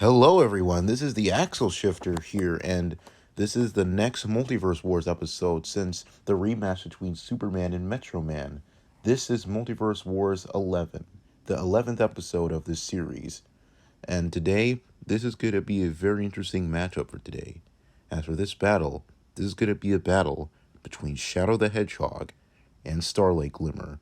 Hello, everyone. This is the Axle Shifter here, and this is the next Multiverse Wars episode since the rematch between Superman and Metro Man. This is Multiverse Wars 11, the 11th episode of this series. And today, this is going to be a very interesting matchup for today. As for this battle, this is going to be a battle between Shadow the Hedgehog and Starlight Glimmer.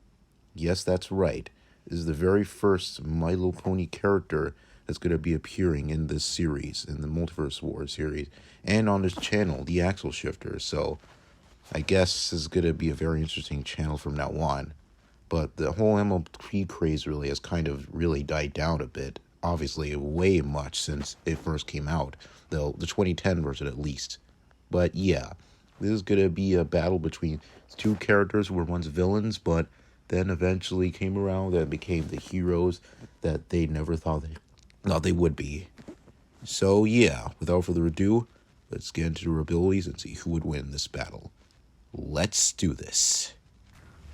Yes, that's right. This is the very first My Little Pony character that's going to be appearing in this series, in the Multiverse Wars series, and on this channel, the Axle Shifter. So, I guess this is going to be a very interesting channel from now on. But the whole MLP craze really has kind of really died down a bit. Obviously, way much since it first came out, the 2010 version at least. But yeah, this is going to be a battle between two characters who were once villains, but then eventually came around and became the heroes that they never thought they would be. So yeah, without further ado, let's get into their abilities and see who would win this battle. Let's do this.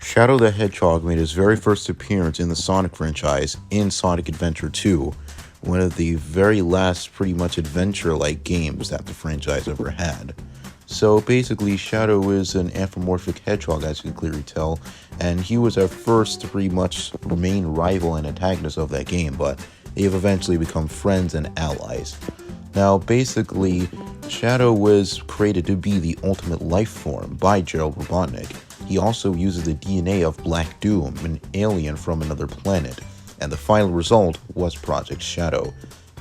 Shadow the Hedgehog made his very first appearance in the Sonic franchise in Sonic Adventure 2, one of the very last pretty much adventure-like games that the franchise ever had. So basically, Shadow is an anthropomorphic hedgehog, as you can clearly tell, and he was our first pretty much main rival and antagonist of that game, but they have eventually become friends and allies. Now, basically, Shadow was created to be the ultimate life form by Gerald Robotnik. He also uses the DNA of Black Doom, an alien from another planet, and the final result was Project Shadow.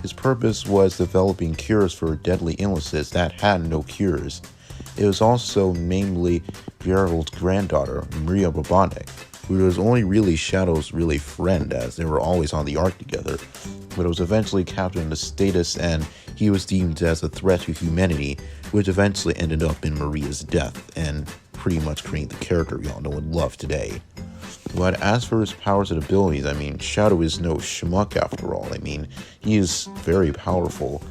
His purpose was developing cures for deadly illnesses that had no cures. It was also namely Gerald's granddaughter, Maria Robotnik, who was only really Shadow's really friend, as they were always on the ark together, but it was eventually captured into status and he was deemed as a threat to humanity, which eventually ended up in Maria's death and pretty much creating the character we all know and love today. But as for his powers and abilities, Shadow is no schmuck after all. He is very powerful.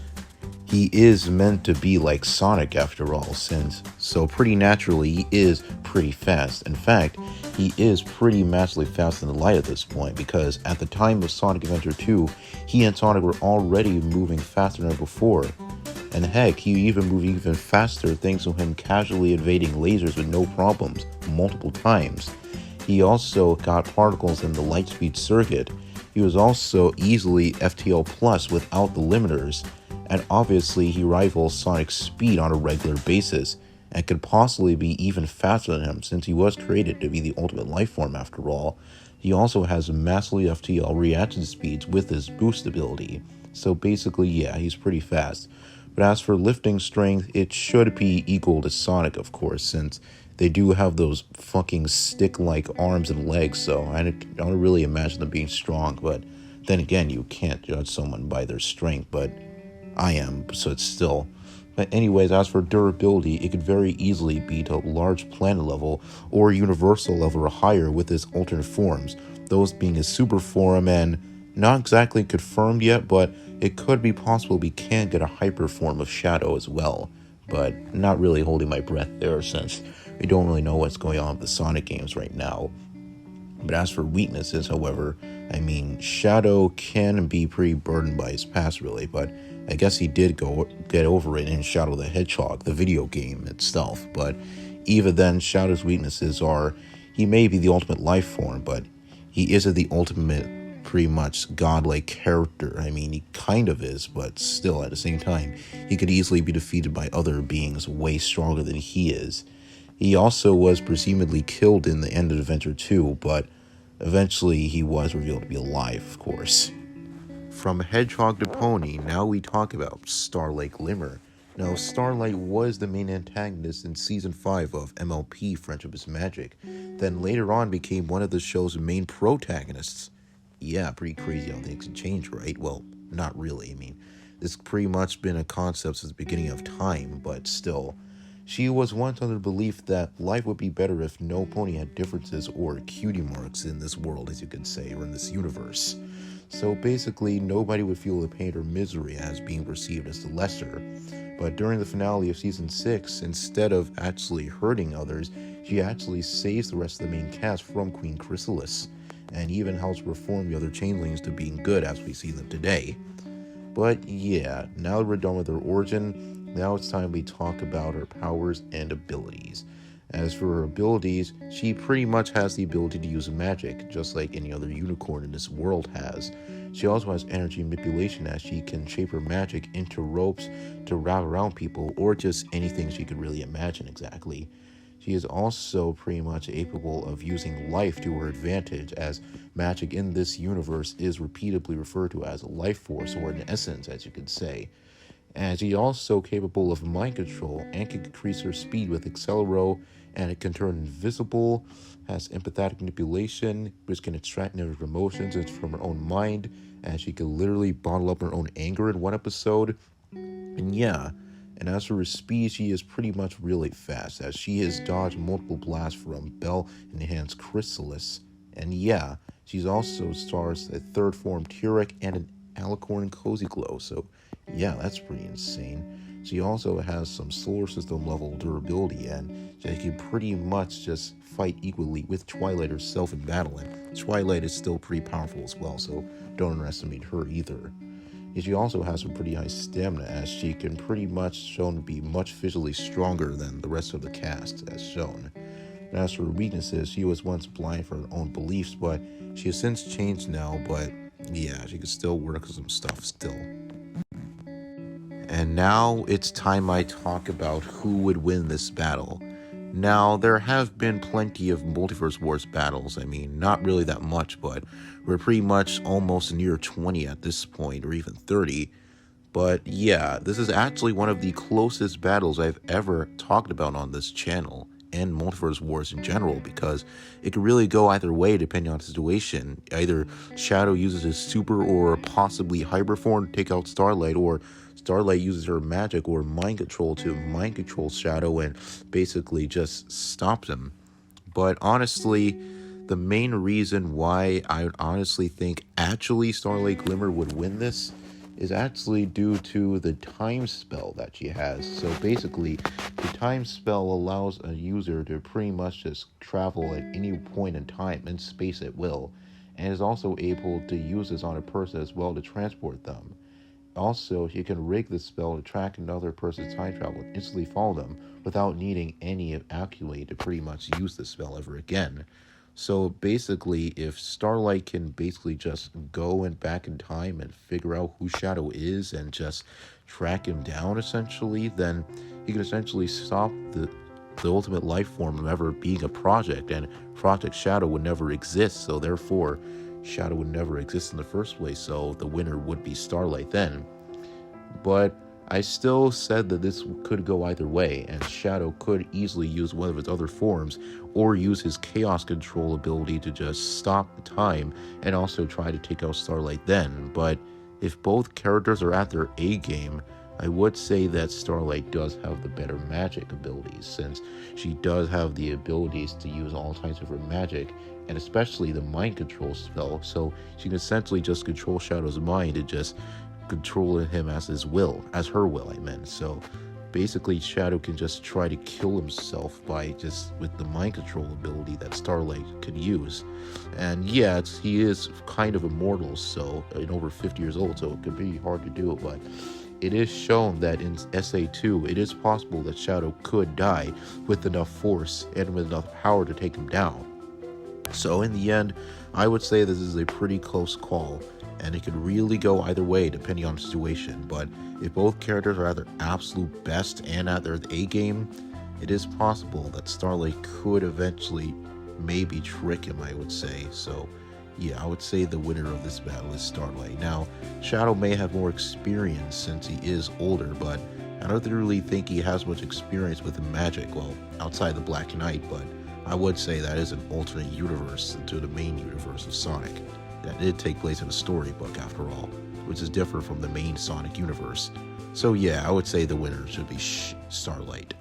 He is meant to be like Sonic after all, so pretty naturally he is pretty fast. In fact, he is pretty massively fast in the light at this point, because at the time of Sonic Adventure 2, he and Sonic were already moving faster than ever before. And heck, he even moved even faster thanks to him casually evading lasers with no problems, multiple times. He also got particles in the lightspeed circuit. He was also easily FTL Plus without the limiters, and obviously he rivals Sonic's speed on a regular basis, and could possibly be even faster than him since he was created to be the ultimate life form after all. He also has massively FTL reaction speeds with his boost ability, so basically yeah, he's pretty fast. But as for lifting strength, it should be equal to Sonic, of course, since they do have those fucking stick-like arms and legs, so I don't really imagine them being strong, but then again, you can't judge someone by their strength, but I am, so it's still. But anyways, as for durability, it could very easily be to large planet level or universal level or higher with its alternate forms, those being his super form and not exactly confirmed yet, but it could be possible we can get a hyper form of Shadow as well, but not really holding my breath there since we don't really know what's going on with the Sonic games right now. But as for weaknesses, however, Shadow can be pretty burdened by his past really, but I guess he did get over it in Shadow the Hedgehog, the video game itself. But even then, Shadow's weaknesses are, he may be the ultimate life form, but he isn't the ultimate, pretty much godlike character. He kind of is, but still, at the same time, he could easily be defeated by other beings way stronger than he is. He also was presumably killed in the end of Adventure 2, but eventually he was revealed to be alive, of course. From Hedgehog to Pony, now we talk about Starlight Glimmer. Now, Starlight was the main antagonist in Season 5 of MLP Friendship is Magic, then later on became one of the show's main protagonists. Yeah, pretty crazy how things can change, right? Well, not really. This pretty much been a concept since the beginning of time, but still. She was once under the belief that life would be better if no pony had differences or cutie marks in this world, as you could say, or in this universe. So basically, nobody would feel the pain or misery as being perceived as the lesser. But during the finale of Season 6, instead of actually hurting others, she actually saves the rest of the main cast from Queen Chrysalis, and even helps reform the other changelings to being good as we see them today. But yeah, now that we're done with her origin, now it's time we talk about her powers and abilities. As for her abilities, she pretty much has the ability to use magic, just like any other unicorn in this world has. She also has energy manipulation, as she can shape her magic into ropes to wrap around people, or just anything she could really imagine exactly. She is also pretty much capable of using life to her advantage, as magic in this universe is repeatedly referred to as a life force, or an essence, as you could say. And she's also capable of mind control and can increase her speed with Accelero, and it can turn invisible, has empathetic manipulation, which can extract negative emotions from her own mind, and she can literally bottle up her own anger in one episode. And yeah, and as for her speed, she is pretty much really fast, as she has dodged multiple blasts from Bell Enhanced Chrysalis. And yeah, she's also stars a third form Turek and an Alicorn Cozy Glow, so yeah, that's pretty insane. She also has some solar system level durability, and she can pretty much just fight equally with Twilight herself in battle, and Twilight is still pretty powerful as well, so don't underestimate her either. And she also has some pretty high stamina, as she can pretty much shown to be much physically stronger than the rest of the cast, as shown. And as for her weaknesses, she was once blind for her own beliefs, but she has since changed now, but yeah, she can still work some stuff still. And now it's time I talk about who would win this battle. Now, there have been plenty of Multiverse Wars battles. I mean, not really that much, but we're pretty much almost near 20 at this point, or even 30. But yeah, this is actually one of the closest battles I've ever talked about on this channel, and Multiverse Wars in general, because it could really go either way depending on the situation. Either Shadow uses his super or possibly hyper form to take out Starlight, or Starlight uses her magic or mind control to mind control Shadow and basically just stops him. But honestly, the main reason why I would honestly think actually Starlight Glimmer would win this is actually due to the time spell that she has. So basically, the time spell allows a user to pretty much just travel at any point in time and space at will, and is also able to use this on a person as well to transport them. Also, you can rig the spell to track another person's time travel and instantly follow them without needing any accolade to pretty much use the spell ever again. So basically, if Starlight can basically just go back in time and figure out who Shadow is and just track him down essentially, then he can essentially stop the ultimate life form from ever being a project, and Project Shadow would never exist, so therefore Shadow would never exist in the first place, so the winner would be Starlight then. But I still said that this could go either way, and Shadow could easily use one of his other forms, or use his Chaos Control ability to just stop the time, and also try to take out Starlight then. But if both characters are at their A game, I would say that Starlight does have the better magic abilities, since she does have the abilities to use all types of her magic, and especially the mind control spell, so she can essentially just control Shadow's mind and just control him as her will, I meant. So basically Shadow can just try to kill himself by just with the mind control ability that Starlight could use. And yeah, he is kind of immortal, so and over 50 years old, so it could be hard to do, but it is shown that in SA2 it is possible that Shadow could die with enough force and with enough power to take him down. So in the end, I would say this is a pretty close call, and it could really go either way depending on the situation. But if both characters are at their absolute best and at their A game, it is possible that Starlight could eventually maybe trick him, I would say. So yeah, I would say the winner of this battle is Starlight. Now, Shadow may have more experience since he is older, but I don't really think he has much experience with the magic, well, outside the Black Knight, but I would say that is an alternate universe to the main universe of Sonic. That did take place in a storybook after all, which is different from the main Sonic universe. So yeah, I would say the winner should be Starlight.